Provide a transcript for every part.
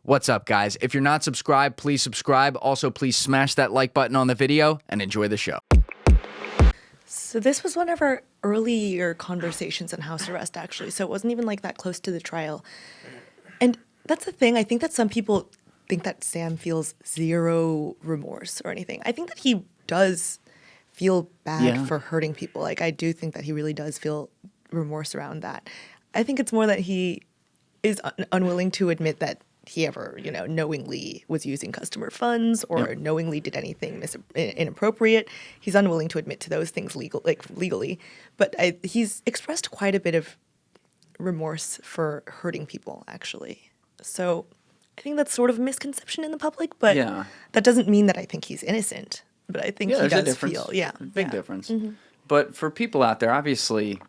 What's up, guys? If you're not subscribed, please subscribe. Also, please smash that like button on the video and enjoy the show. So this was one of our earlier conversations on house arrest, actually. So it wasn't even like that close to the trial. And that's the thing. I think that some people think that Sam feels zero remorse or anything. I think that he does feel bad for hurting people. Like, I do think that he really does feel remorse around that. I think it's more that he is unwilling to admit that he ever, knowingly was using customer funds or knowingly did anything inappropriate. He's unwilling to admit to those things legally. But he's expressed quite a bit of remorse for hurting people, actually. So I think that's sort of a misconception in the public, but that doesn't mean that I think he's innocent. But I think he does feel, big difference. Mm-hmm. But for people out there, obviously,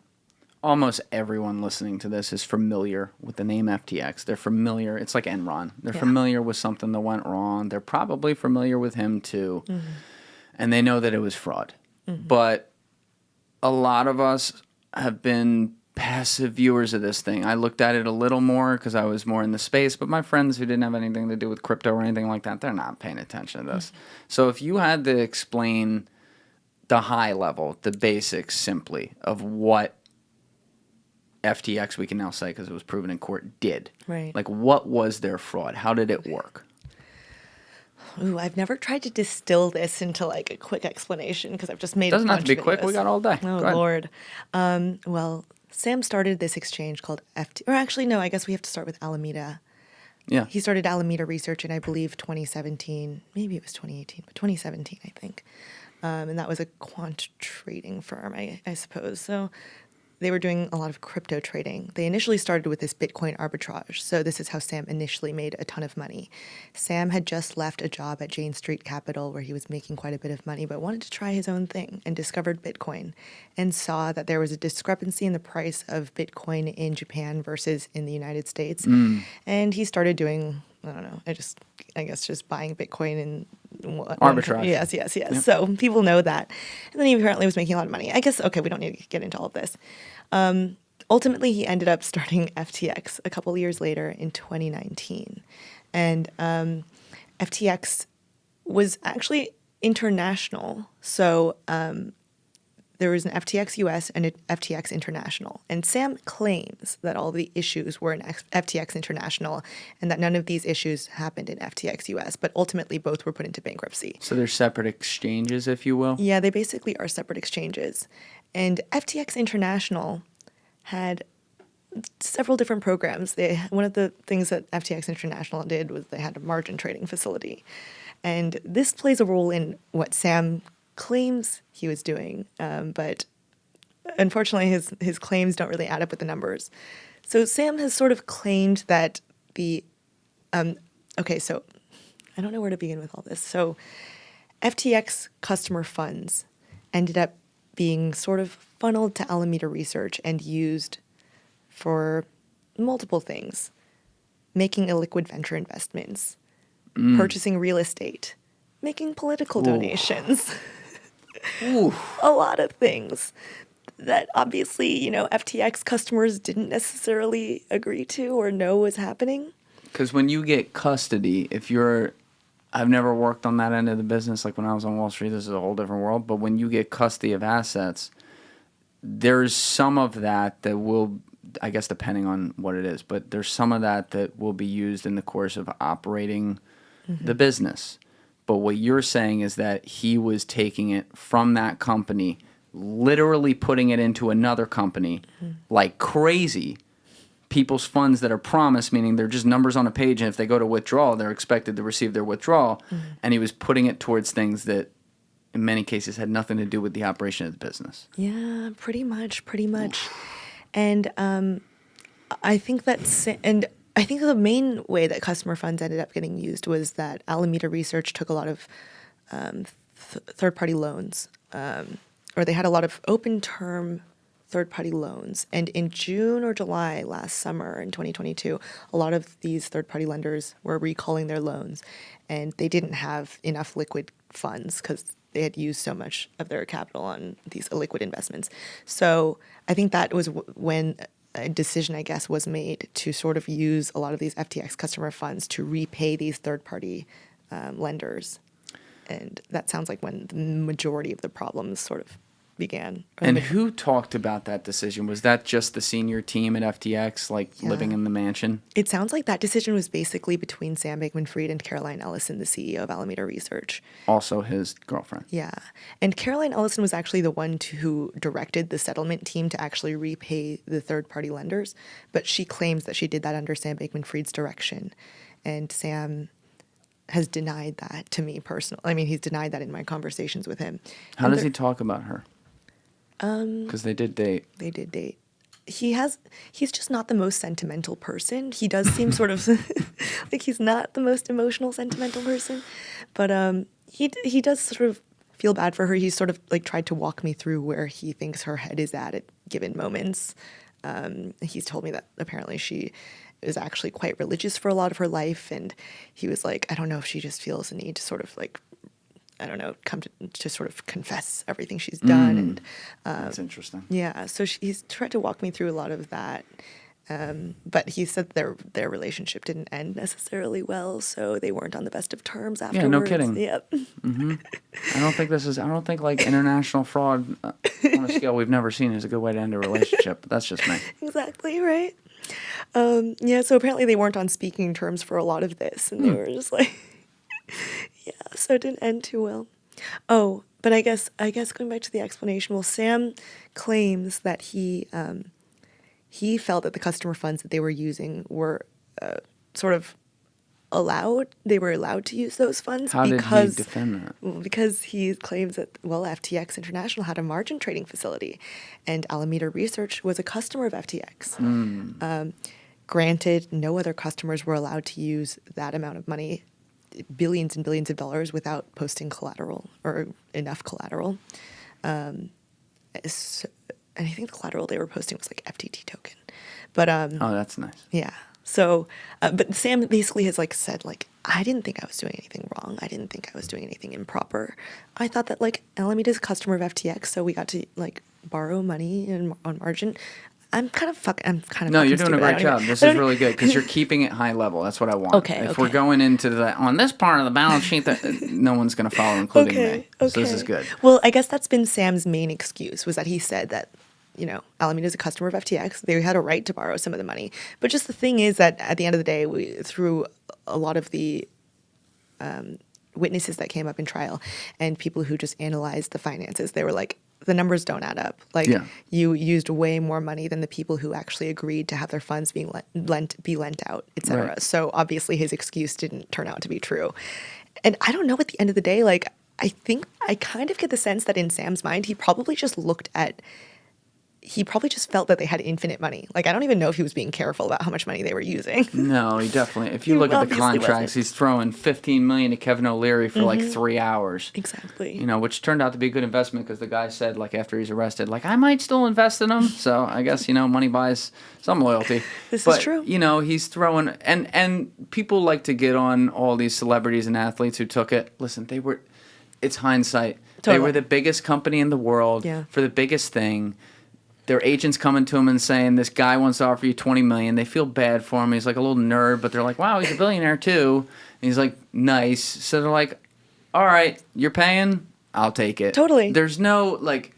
almost everyone listening to this is familiar with the name FTX. They're familiar. It's like Enron. They're familiar with something that went wrong. They're probably familiar with him too. Mm-hmm. And they know that it was fraud. Mm-hmm. But a lot of us have been passive viewers of this thing. I looked at it a little more because I was more in the space, but my friends who didn't have anything to do with crypto or anything like that, they're not paying attention to this. Mm-hmm. So if you had to explain the high level, the basics simply of what FTX, we can now say because it was proven in court, did. Right. Like, what was their fraud? How did it work? Ooh, I've never tried to distill this into like a quick explanation because I've just made Doesn't a bunch have to be of quick. videos. We got all day. Oh, Lord. Well, Sam started this exchange called or actually, no, I guess we have to start with Alameda. Yeah. He started Alameda Research in, I believe, 2017. Maybe it was 2018, but 2017, I think. And that was a quant trading firm, I suppose. So they were doing a lot of crypto trading. They initially started with this Bitcoin arbitrage. So this is how Sam initially made a ton of money. Sam had just left a job at Jane Street Capital where he was making quite a bit of money, but wanted to try his own thing and discovered Bitcoin and saw that there was a discrepancy in the price of Bitcoin in Japan versus in the United States. And he started doing, I don't know, I guess just buying Bitcoin and arbitrage. Yes. Yep. So people know that. And then he apparently was making a lot of money. I guess, okay, we don't need to get into all of this. Ultimately, he ended up starting FTX a couple years later in 2019. And FTX was actually international. So there was an FTX US and an FTX International. And Sam claims that all the issues were in FTX International and that none of these issues happened in FTX US, but ultimately both were put into bankruptcy. So they're separate exchanges, if you will? Yeah, they basically are separate exchanges. And FTX International had several different programs. One of the things that FTX International did was they had a margin trading facility. And this plays a role in what Sam claims he was doing, but unfortunately his claims don't really add up with the numbers. So Sam has sort of claimed that so I don't know where to begin with all this. So FTX customer funds ended up being sort of funneled to Alameda Research and used for multiple things: making illiquid venture investments, purchasing real estate, making political donations. A lot of things that obviously, FTX customers didn't necessarily agree to or know was happening. Because when you get custody, I've never worked on that end of the business. Like when I was on Wall Street, this is a whole different world. But when you get custody of assets, there's some of that will, I guess depending on what it is, but there's some of that will be used in the course of operating the business. But what you're saying is that he was taking it from that company, literally putting it into another company like crazy. People's funds that are promised, meaning they're just numbers on a page, and if they go to withdrawal, they're expected to receive their withdrawal. And he was putting it towards things that, in many cases, had nothing to do with the operation of the business. Yeah, pretty much. And I think the main way that customer funds ended up getting used was that Alameda Research took a lot of third-party loans, or they had a lot of open-term third-party loans. And in June or July last summer in 2022, a lot of these third-party lenders were recalling their loans, and they didn't have enough liquid funds because they had used so much of their capital on these illiquid investments. So I think that was when a decision, I guess, was made to sort of use a lot of these FTX customer funds to repay these third-party lenders. And that sounds like when the majority of the problems sort of began. And who talked about that decision? Was that just the senior team at FTX, like living in the mansion? It sounds like that decision was basically between Sam Bankman-Fried and Caroline Ellison, the CEO of Alameda Research. Also his girlfriend. Yeah. And Caroline Ellison was actually the one who directed the settlement team to actually repay the third-party lenders. But she claims that she did that under Sam Bankman-Fried's direction. And Sam has denied that to me personally. I mean, he's denied that in my conversations with him. How does he talk about her? Because they did date. They did date. He's just not the most sentimental person. He does seem sort of like he's not the most emotional, sentimental person. But he does sort of feel bad for her. He's sort of like tried to walk me through where he thinks her head is at given moments. He's told me that apparently she is actually quite religious for a lot of her life. And he was like, I don't know if she just feels the need to sort of like, I don't know, come to sort of confess everything she's done. And that's interesting. yeah, so he's tried to walk me through a lot of that. But he said their relationship didn't end necessarily well, so they weren't on the best of terms afterwards. Yeah, no kidding. Yep. I don't think like international fraud on a scale we've never seen is a good way to end a relationship. But that's just me. Exactly, right? Yeah, so apparently they weren't on speaking terms for a lot of this, and they were just like, yeah, so it didn't end too well. Oh, but I guess going back to the explanation, well, Sam claims that he felt that the customer funds that they were using were sort of they were allowed to use those funds. How did he defend that? Well, because he claims that, well, FTX International had a margin trading facility, and Alameda Research was a customer of FTX. Granted, no other customers were allowed to use that amount of money, billions and billions of dollars, without posting collateral or enough collateral. And I think the collateral they were posting was like FTT token. But oh, that's nice. yeah. So, but Sam basically has like said, like, I didn't think I was doing anything wrong. I didn't think I was doing anything improper. I thought that like Alameda is a customer of FTX, so we got to like borrow money on margin. I'm kind of No, you're doing stupid. a great job. This is really good because you're keeping it high level. That's what I want. Okay. If we're going into on this part of the balance sheet, that no one's going to follow, including me. So this is good. Well, I guess that's been Sam's main excuse, was that he said that, you know, Alameda is a customer of FTX. They had a right to borrow some of the money. But just the thing is that at the end of the day, through a lot of the witnesses that came up in trial and people who just analyzed the finances, they were like, the numbers don't add up. Like, you used way more money than the people who actually agreed to have their funds being lent out, et cetera. Right. So obviously his excuse didn't turn out to be true. And I don't know, at the end of the day, like, I think I kind of get the sense that in Sam's mind, he probably just felt that they had infinite money. Like, I don't even know if he was being careful about how much money they were using. No, he definitely. If you look at the contracts, he's throwing $15 million to Kevin O'Leary for like 3 hours. Exactly. You know, which turned out to be a good investment because the guy said, like, after he's arrested, like, I might still invest in him. So I guess, you know, money buys some loyalty. This is true. You know, he's throwing, and people like to get on all these celebrities and athletes who took it. Listen, it's hindsight. Totally. They were the biggest company in the world for the biggest thing. Their agent's coming to him and saying, this guy wants to offer you $20 million. They feel bad for him. He's like a little nerd, but they're like, wow, he's a billionaire too. And he's like, nice. So they're like, all right, you're paying? I'll take it. Totally. There's no, like,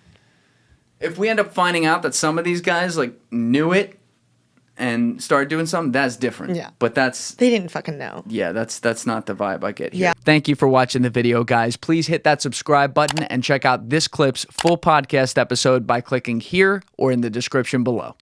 if we end up finding out that some of these guys, like, knew it and started doing something, that's different. Yeah. But that's... They didn't fucking know. Yeah, that's not the vibe I get here. Yeah. Thank you for watching the video, guys. Please hit that subscribe button and check out this clip's full podcast episode by clicking here or in the description below.